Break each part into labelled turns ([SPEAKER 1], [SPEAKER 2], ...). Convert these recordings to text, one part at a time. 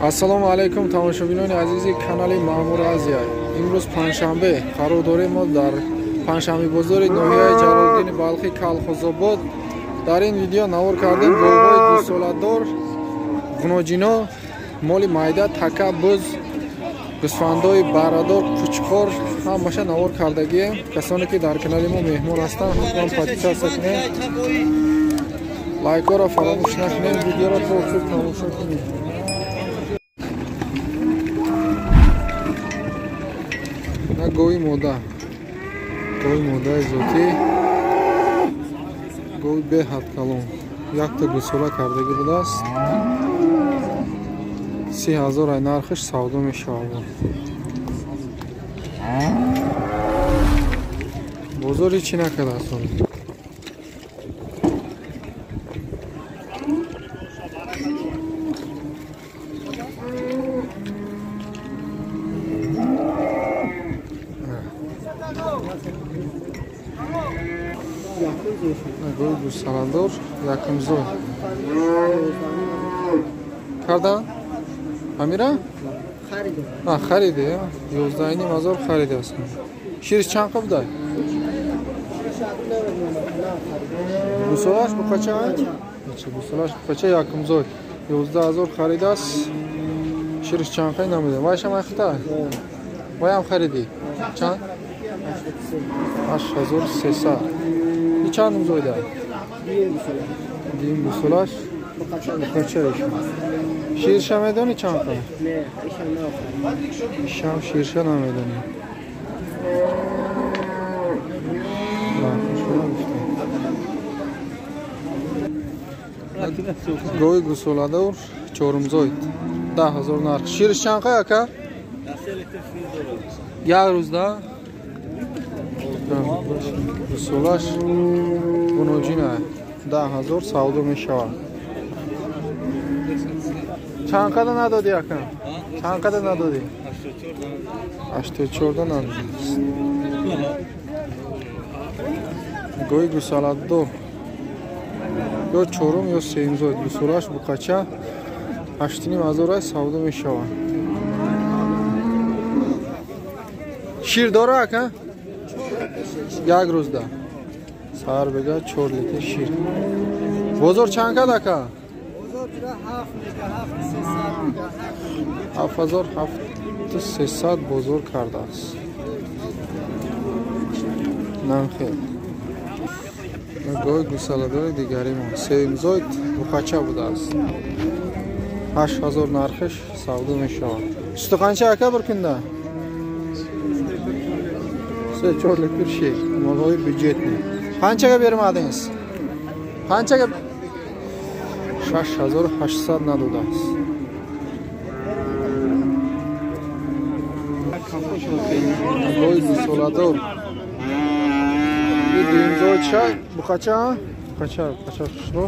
[SPEAKER 1] Ассалому алайкум тамошобинони азизи канали Маъмур Азия. Имрӯз панҷшанбе қарор дорем мо дар панҷшанбебозори ноҳияи Ҷалолиддини Балхи Калхозобод. Дар ин видео навор кардем боғҳои дусоладор, ғуноҷино, моли майда, така, буз, гӯсфандои баррадор, кучқор ҳамаша навор кардагием. Касоне ки дар канали мо меҳмон ҳастанд, ҳатман подписатся кунед, лайкҳоро фаромӯш накунед, видеоро то охир тамошо кунед. Гои мода, гои модаи зотӣ, гои беҳад калон. Якта гӯсола кардаги будааст. 30,000 ай нархиш савдо мешавад. бозор ҳичи накардааст. Гои гӯсаладор якумзой кардан амира хариде 11,500 харидааст. Шириш чанд қабда? гӯсолаш буқача? гӯсолаш буқача якумзой 11,000 харидааст. Шириш чанд қай намуде? Вайшам айхта? Вайам хариди? Чанд? 8300. Чанд музойда? Дим гӯсолаш буқача ишам. Ширша медони чанд қа? Не, ишам ширша намедони. Гои гӯсоладор чорумзойд 10,000 нарх. Шириш чанд қа ака? Як рӯз да? гӯсолаш ғуноҷина 10,000 савдо мешавад. Чанд қада надоди ака? Чанд қада надоди? 84 надоди. Гои гӯсаладор ё чорум ё сеюмзой гӯсолаш буқача 8,500 ай савдо мешавад. Шир дора ака? Як рӯз да. Сар бега 4 литр шир. Бозор чанд кад ака? Бозор 7,700 бозор кардааст. Намхел. Гои гӯсаладори дигари мо сеюмзойд буқача будааст. 8,000 нархиш савдо мешавад. Стуқанча ака бір кунда? 3-4 литр шир. Молҳои бюджетни. Қанчага бермадинgiz? Қанчага? 6800 надодааст. Гои гӯсоладор дуюмзойд чай буқача? Буқача шо?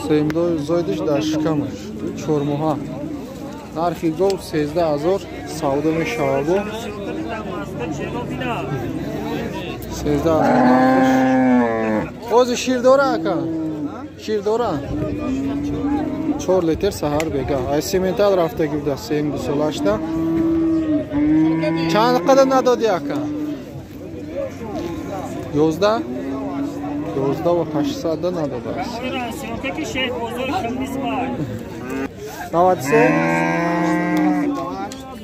[SPEAKER 1] Сеюмзойдиш дар шикамаш 4 моҳа. нархи гов 13,000 савдо мешавад. 13,000. Ози шир дора ака? Шир дора? 4 литр саҳар бега. Ай сементал рафтаги буда сеюм гӯсолашда. Чанд қада надоди ака? 11? 11,800 надодааст. 93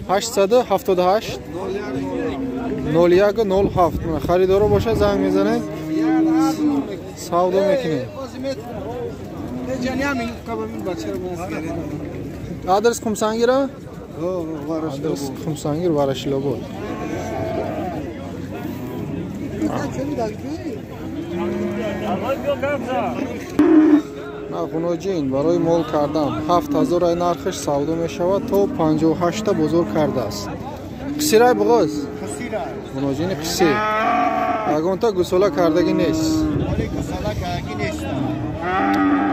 [SPEAKER 1] 878 0107 харидоро боша занг мезанед, савдо мекунед. адрес Хумсангира? адрес Хумсангир Варашилобод. ғуноҷин барои мол кардан 7,000 ай нархиш савдо мешавад то 58 бозор кардааст. қисирай буғоз? ғуноҷини қиси. ягонта гӯсола кардаги нест.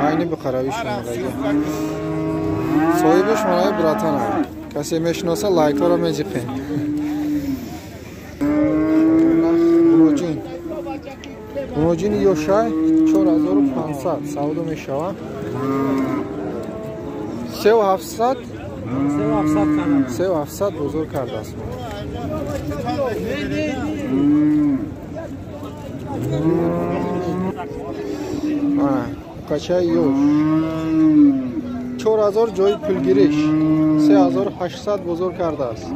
[SPEAKER 1] айни биқаравишондаги. соҳибиш манаи братана. касе мешиноса лайкҳоро меҷиқен. ғуноҷин Гуноҷини ёшай 4500 савдо мешавад. 3700
[SPEAKER 2] 3700
[SPEAKER 1] 3700 بزرگ کرده است. قچه یوش 4000 جای پولگیریش 3800 بزرگ کرده است.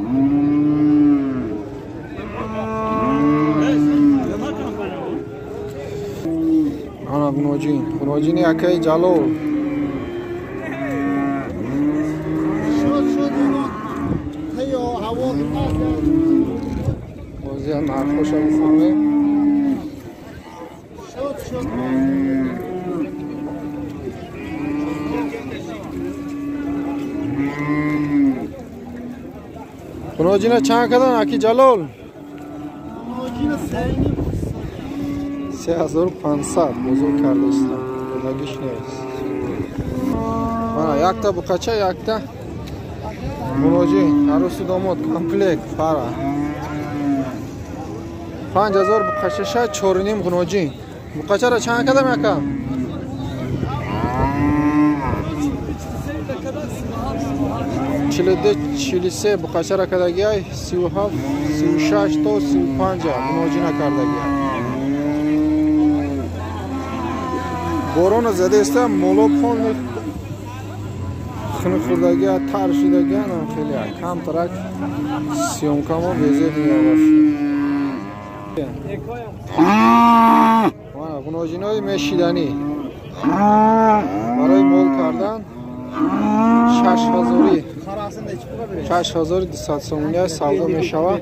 [SPEAKER 1] آنا گنوجین یکی جلال بازی نرخوش رو بفهمه. گنوجین چند کدن اکی جلال 3500 بزرگ کرده است. بزرگش نیست. یک تا بقچه یک تا گنوجین عروس داماد کمپلیت پارا 5000 بقچه شد 4.5 گنوجین. بقچه را چند کدم یکم 42 43 بقچه را کدگی های 37 36 تا 35 گنوجین کردگی های بارون زده است. مولا پون خونه خوردگی ها تر شدگی ها خیلی کم ترک سیومکا ما بیزه میگه گنوجین های میشیدنی برای مول کردن 6200 سومونی سودا می شود.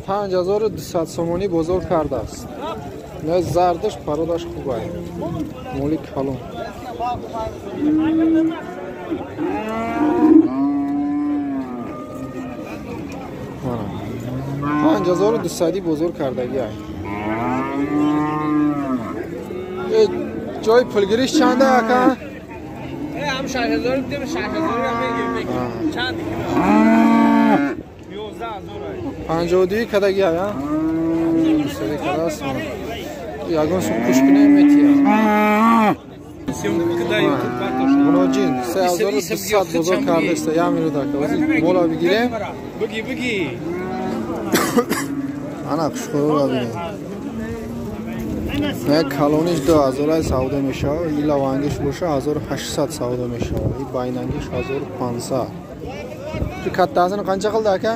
[SPEAKER 1] 5200 سومونی بزرگ کرده است. نه زردش پرودش خوبه مولی کلون 5200 بزرگ کردگی های جای پلگیریش چنده اکا؟
[SPEAKER 2] هم 6000 دیدیم 6000 هم میگیم چند
[SPEAKER 1] 52 کدگی های سری کده است یگون سو کشکنه میتیه گنوجین 3200 بزرگ کرده است. یا میرو دکتا مولا بگیریم
[SPEAKER 2] بگی
[SPEAKER 1] انا کشکرو را بگیریم یک کلونیش 2000 سودا میشه. این لوانگیش باشه 1800 سودا میشه. این بایننگیش 1500. تو کتازن قنچه قلده اکا؟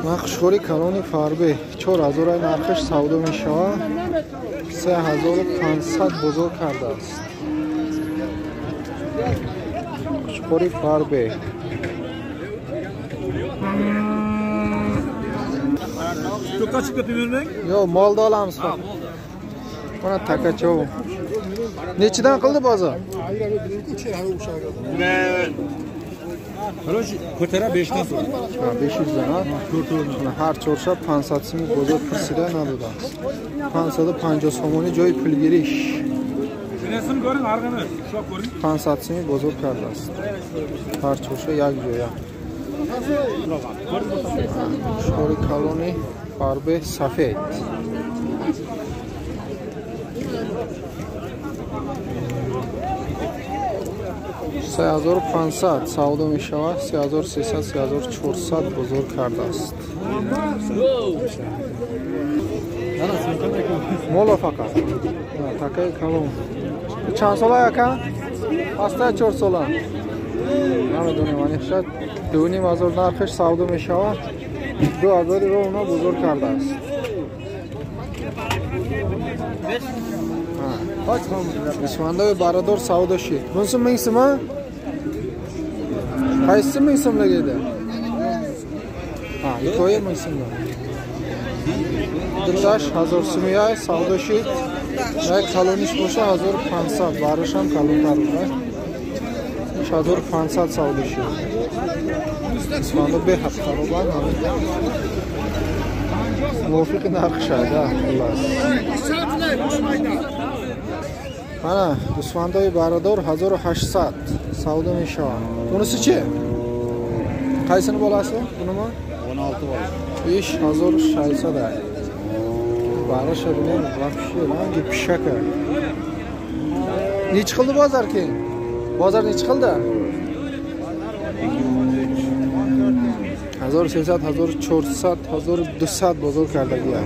[SPEAKER 1] نقشخوری کلونی فاربه 4000 نرخش سودا میشه. 3500 بزرگ کرده است. نقشخوری فاربه
[SPEAKER 2] تو kaç kötü
[SPEAKER 1] yo mal da alamız bak. Ona takaço. Neçiden kıldı bazı?
[SPEAKER 2] Kurtara 5'ten sonra.
[SPEAKER 1] Ha 500 ha. Her çorşa 500 simi bozuk pırsıda nalıda. 550 somoni joy pulgiriş.
[SPEAKER 2] Resim görün arkanı. Şok görün.
[SPEAKER 1] 500 simi bozuk kardas. Her çorşa yak joya. Şori kaloni farbe safed. سه 3500 سودا می شود. 3300 3400 بزرگ کرده است. مولا فقط تکه کلون چند ساله یکا؟ هسته 4 ساله نمیدونیم ولی شاید 2500 نرخش سودا می شود. 2000 رو اونا بزرگ کرده است. اسمانده برادر سودا شد. منصوب میسما؟ قیسی میسم لگیده؟ یکوی میسم لگیده. دلداش 1000 سمیه سودا شد. یک کلونیش باشه 1500 بارش هم کلون تر بوده. 1500 سودا شد. اسمانده به حق خرابان موافق نرخ شده. Mana gusvandoy barador 1800 savdo meshava. Bunisi chi? Qaysini bolasi? Bunimi?
[SPEAKER 3] 16 bola.
[SPEAKER 1] 5600 da. Barasha bilan вообще rangi pishaka. Nech qildi bozor keyin? Bozor nech qildi? 1300, 1400, 1200 bozor kardagilar.